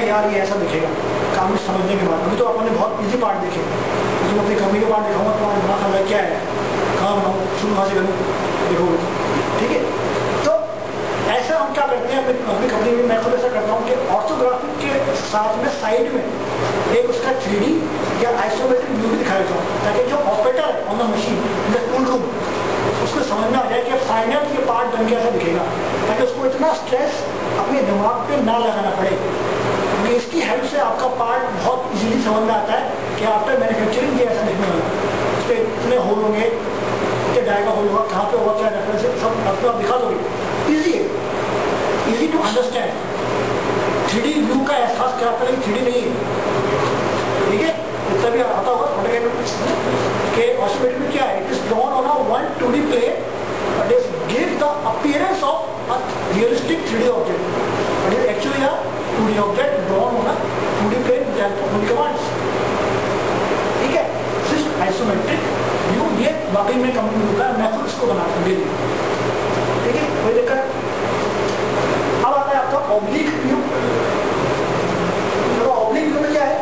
यार ये ऐसा दिखेगा काम समझने के बाद। अभी तो आपने बहुत इजी पार्ट देखे, जो अपनी कंपनी के पार्ट दिखाऊंगा तो दिमाग खा क्या है, कहाँ बनाऊँ, शुरू कहाँ से करूँ, देखोगे ठीक है। तो ऐसा हम क्या करते हैं अपनी कंपनी में, मैं खुद ऐसा करता हूँ कि ऑर्थोग्राफिक के साथ में साइड में एक उसका 3D या आइसोमेट्रिक व्यू भी दिखाया जाता हूँ, ताकि जो ऑपरेटर है on the machine in the tool room उसको समझ में आ जाए कि फाइनल ये पार्ट बन के ऐसा दिखेगा, ताकि उसको इतना स्ट्रेस अपने दिमाग पे ना लगाना पड़े। क्योंकि इसकी हेल्प से आपका पार्ट बहुत इजीली समझ में आता है कि आफ्टर मैन्युफैक्चरिंग ये ऐसा दिखने वाला है, उस पर इतने होल होंगे, इतने डायगा होल होगा, कहाँ पे होगा, क्या रेफरेंस है, सब आपको आप दिखा दोगे। ईजी है, easy to understand. 3D view का एहसास क्या करें, 3D नहीं है, ठीक है, इतना भी आता होगा कि ऑटोमेटिक में क्या है, it is drawn on a 1 2D plane but it gives the appearance of a realistic 3D object, but it is actually a 2D object drawn on a 2D plane with help of only commands, ठीक है। सिर्फ isometric view ये वाकई में computer होता है, मैं खुद इसको बनाता हूँ, ठीक है, कोई दिक्कत। अब आता है आपका ऑब्लिक व्यू। तो ऑब्लिक व्यू में क्या है,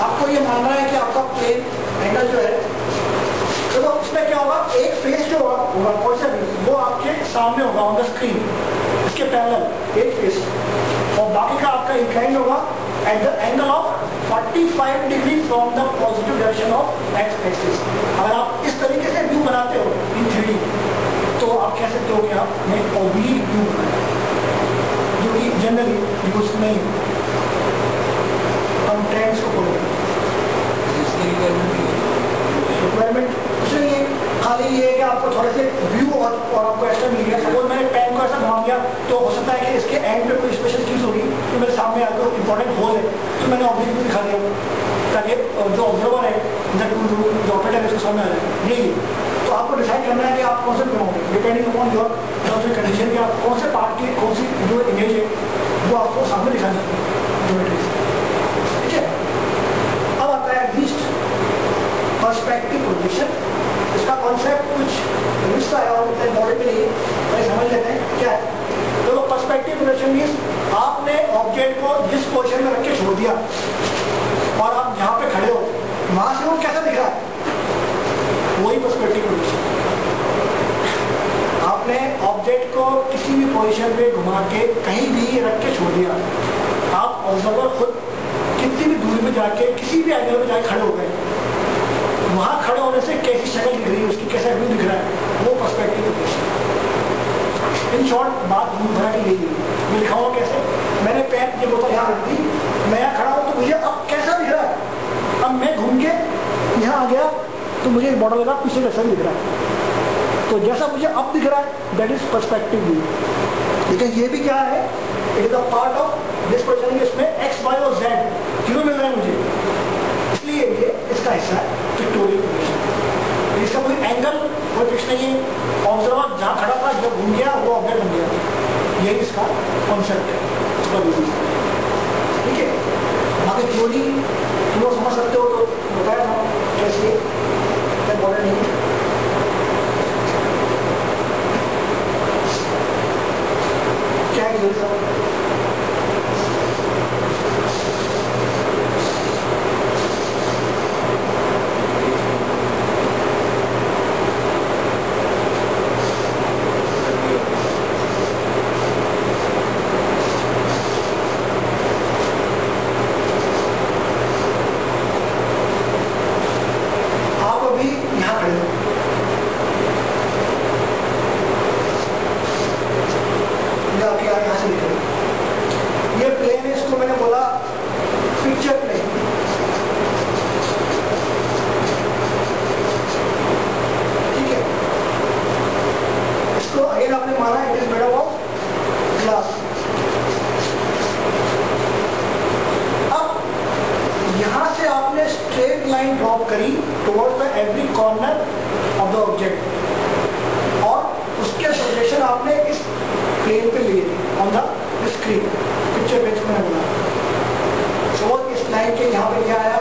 आपको ये मानना है कि आपका प्लेन एंगल जो है, तो उसमें क्या होगा, एक फेस जो होगा कौन सा फेस, वो आपके सामने होगा ऑन द स्क्रीन, इसके पैरेलल एक फेस, और बाकी का आपका इंक्लाइन होगा at the angle of 45 degree from the positive direction of x axis. अगर आप इस तरीके से व्यू बनाते हो इन 3D, तो आप कह सकते हो कि आपने ऑब्लिक व्यू बनाया, जो कि जनरली यूज नहीं है, हम ट्रेंड्स को फॉलो करते हैं। रिक्वायरमेंट कुछ नहीं है, खाली ये है कि आपको थोड़े से व्यू और आपको एक्स्ट्रा मिल गया। सपोज मैंने पेन को ऐसा घुमा दिया, तो हो सकता है कि इसके एंड पे कोई स्पेशल चीज़ होगी, तो मेरे सामने आकर इंपॉर्टेंट होल है, तो मैंने ऑब्जेक्ट भी दिखा दिया, ताकि जो ऑब्जर्वर है जो ऑपरेटर है उसके सामने आ जाए। यही तो आपको डिसाइड करना है कि आप कौन से बनाओगे, डिपेंडिंग अपॉन योर कंडीशन, कि आप कौन से पार्ट की कौन सी जो इमेज है वो आपको सामने दिखानी है, ठीक है। अब आता है लीस्ट पर्सपेक्टिव प्रोजेक्शन। इसका कॉन्सेप्ट कुछ रिस्क आया और इतना इम्पोर्टेंट नहीं है, भाई समझ लेते हैं क्या है। तो पर्सपेक्टिव प्रोजेक्शन मीन्स आपने ऑब्जेक्ट को जिस पोजीशन में रख के छोड़ दिया और आप जहाँ पे खड़े हो वहां से वो कैसा दिख रहा है, वही पर्सपेक्टिव प्रोजेक्शन। आपने ऑब्जेक्ट को किसी भी पोजीशन पे घुमा के कहीं भी रख के छोड़ दिया, आप ऑब्जर्वर खुद कितनी भी दूरी में जाके किसी भी एंगल में जाके खड़े हो गए, वहां खड़े होने से कैसी शक्ल दिख रही है, उसकी कैसा व्यू दिख रहा है, वो पर्सपेक्टिव प्रोजेक्शन। इन शॉर्ट बात घूम भरा की गई है, मैं दिखाऊंगा कैसे। मैंने पेन की बोतल यहाँ रख दी, मैं यहाँ खड़ा हूँ, तो मुझे अब कैसा दिख रहा है, अब मैं घूम के यहाँ आ गया तो मुझे एक बॉर्डर लगा पीछे कैसा दिख रहा है, तो जैसा मुझे अब दिख रहा है दैट इज पर्सपेक्टिव व्यू। लेकिन ये भी क्या है, it is the part of this position, इसमें एक्स वाई और जेड तीनों मिल रहे हैं मुझे, इसलिए ये इसका हिस्सा है पिक्टोरियल पोजीशन। इसका कोई एंगल कोई फिक्स नहीं है, ऑब्जर्वर जहाँ खड़ा था जब घूम गया वो ऑब्जेक्ट बन गया, यही इसका कॉन्सेप्ट है, इसका यूज, ठीक है। बाकी थ्योरी तुम लोग समझ सकते हो तो बताया था कैसे, इम्पोर्टेंट नहीं है। क्या है थ्योरी सब, करी towards the every corner of the object, और उसके प्रोजेक्शन आपने इस प्लेन पे लिए on the screen, picture page में बोला। सो इस लाइन के यहाँ पे क्या आया,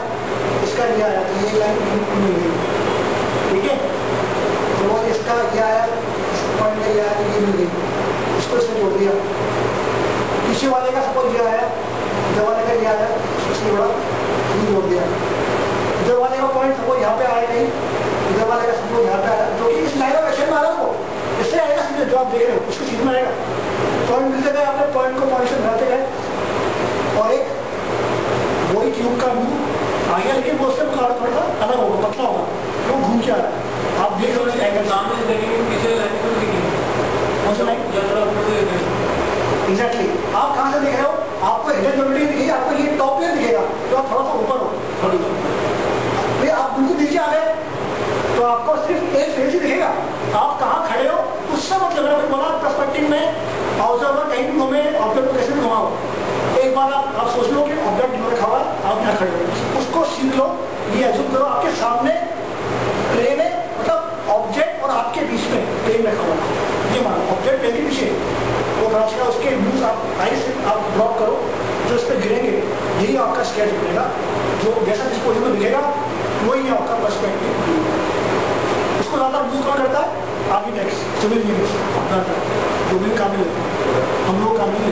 इसका लिया आया, तो ये लाइन ठीक है। नहीं, इधर वाले का सबको ध्यान में आया, जो कि इस लाइन ऑफ एक्शन में आ रहा है वो इससे आएगा सीधे जो आप देख रहे हो उसको सीध में आएगा। पॉइंट मिलते गए, आपने पॉइंट को पॉइंट से बढ़ाते गए और एक वही ट्यूब का व्यू आ गया, लेकिन वो उससे थोड़ा अलग होगा, पतला होगा, वो घूम के आ रहा है। आप देख रहे हो एंगल सामने देखेंगे, पीछे कौन सा लाइन एग्जैक्टली आप कहाँ से देख रहे हो, आपको हिडन ज्योमेट्री दिखेगी, आपको ये टॉप लेयर दिखेगा तो आप थोड़ा सा ऊपर हो, थोड़ी फिर आप बिल्कुल नीचे आ गए तो आपको सिर्फ एक फेस ही दिखेगा, आप कहाँ खड़े हो उससे मतलब है। बोला पर्सपेक्टिव में ऑब्जर्वर कहीं भी घूमे, ऑब्जेक्ट को कैसे भी घुमाओ, एक बार आप सोच लो कि ऑब्जेक्ट जो रखा हुआ है आप यहाँ खड़े हो, उसको सीख लो, ये एज्यूम करो आपके सामने प्लेन है, मतलब ऑब्जेक्ट और आपके बीच में प्लेन रखा हुआ है, ये मानो ऑब्जेक्ट प्लेन के पीछे वो खड़ा है, उसके व्यूज आप आई से आप ड्रॉप करो, जो इस पर गिरेंगे यही आपका स्केच बनेगा, जो जैसा जिस पोजिशन में दिखेगा वही है आपका पर्सपेक्टिव। उसको ज़्यादा यूज कौन करता है, आर्किटेक्ट्स, सिविल इंजीनियर्स, जो भी काबिल है, हम लोग काबिल है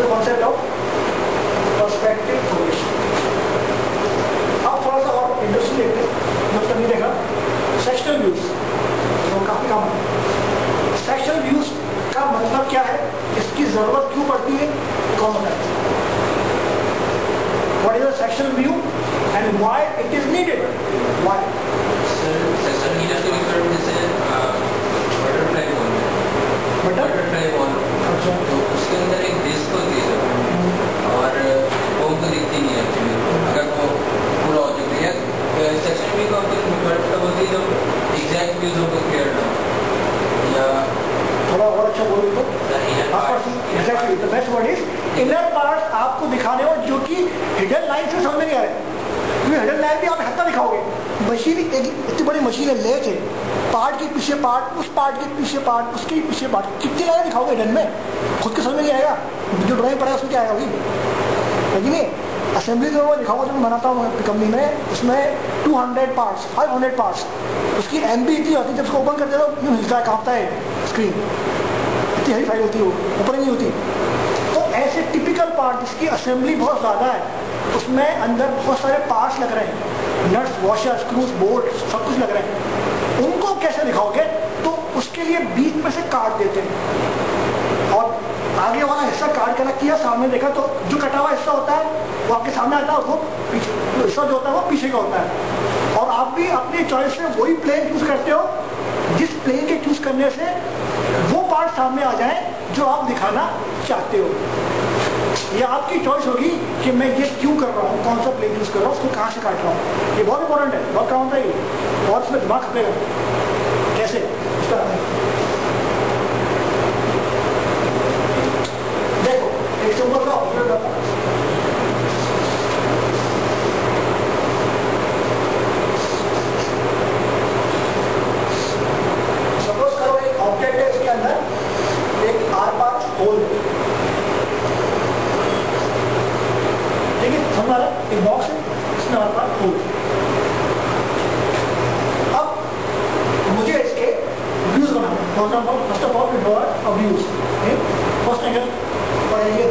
कॉन्सेप्ट ऑफ पर्सपेक्टिव प्रोग्रेशन। आप थोड़ा सा और इंडस्ट्री देखते हैं, जब तक नहीं देखा सेक्शनल व्यूज, तो काफी काम है। सेक्शनल व्यूज का मतलब क्या है, इसकी जरूरत क्यों पड़ती है, कौन बताए? What is a sectional view and why it is needed? Why? Section needed to refer जैसे butterfly wall, butterfly wall, तो उसके अंदर एक डिस्क होती है और वो हमको दिखती नहीं है एक्चुअली, अगर वो पूरा ऑब्जेक्ट है। सेक्शन व्यू का मतलब होती है जब एग्जैक्ट व्यूज हमको क्लियर ना, या थोड़ा और अच्छा बोलो तो exactly the best word is inner part आपको दिखाने हो, जो कि हिडन लाइन से समझ में नहीं आ रहे, क्योंकि हिडन लाइन भी आप हत्ता दिखाओगे। मशीन एक इतनी बड़ी मशीन है, लेट है, पार्ट के पीछे पार्ट, उस पार्ट के पीछे पार्ट, उसके पीछे पार्ट, कितनी लाइन दिखाओगे हिडन में, खुद के समझ में नहीं आएगा, जो ड्राइंग पड़ा है उसमें क्या आएगा भाई, लेकिन नहीं असेंबली जो मैं दिखाऊंगा, जो मैं बनाता हूँ कंपनी में, उसमें 200 पार्ट्स 500 पार्ट्स, उसकी MB इतनी होती है, जब उसको ओपन करते हो यूँ हिलता है, कांपता है स्क्रीन, इतनी हरी फाइल होती है, वो ऊपर नहीं होती। तो ऐसे टिपिकल पार्ट जिसकी असेंबली बहुत ज़्यादा है, उसमें अंदर बहुत सारे पार्ट्स लग रहे हैं, नट्स, वॉशर, स्क्रूज, बोल्ट, सब कुछ लग रहे हैं, उनको कैसे दिखाओगे, तो उसके लिए बीच में से काट देते हैं और आगे वाला हिस्सा काट कर किया, सामने देखा तो जो कटा हुआ हिस्सा होता है वो आपके सामने आता है, वो पीछे हिस्सा जो होता है वो पीछे का होता है। और आप भी अपनी चॉइस से वही प्लेन चूज करते हो, जिस प्लेन के चूज करने से वो पार्ट सामने आ जाए जो आप दिखाना चाहते हो। ये आपकी चॉइस होगी कि मैं ये क्यों कर रहा हूँ, कौन सा प्लेन चूज कर रहा हूँ, उसको कहाँ से काट रहा हूँ। ये बहुत इंपॉर्टेंट है, बहुत काम होता है ये, बहुत इसमें दिमाग खपेगा कैसे उसका। देखो एक सिंपल सा ऑब्जर्व करता हूं, सपोज करो एक ऑब्जेक्ट है, इसके अंदर एक आर पार होल है, ठीक है, समझ रहा है, एक बॉक्स है, इसमें आर पार होल। अब मुझे इसके views banana, for example first of all draw a views, first angle और ये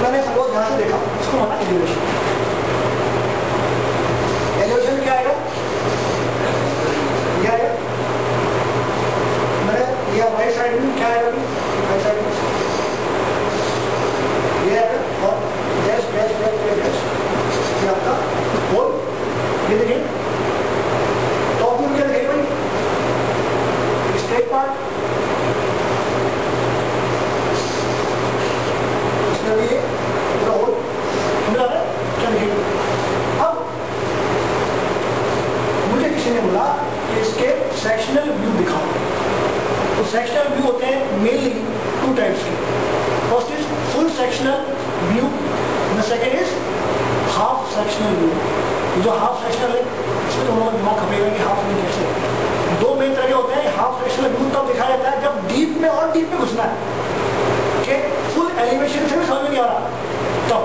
मैंने सपोज यहाँ से देखा, इसको माना एलिवेशन। एलिवेशन क्या आएगा, ये आएगा, मैंने ये राइट साइड में क्या आएगा, राइट साइड में ये आएगा और डैश डैश डैश डैश, ये आपका होल। ये देखिए टॉप व्यू क्या देखिए भाई, स्ट्रेट पार्ट, सेक्शनल व्यू दिखाओ। तो सेक्शनल व्यू होते हैं मेनली 2 टाइप्स के, first is full sectional view, the second is half sectional view. जो हाफ सेक्शनल है इसमें तो लोगों दिमाग खपेगा कि हाफ में कैसे। 2 मेन तरह के होते हैं, हाफ सेक्शनल व्यू तब दिखाया जाता है जब डीप में और डीप में घुसना है, कि फुल एलिवेशन से भी समझ में नहीं आ रहा, तब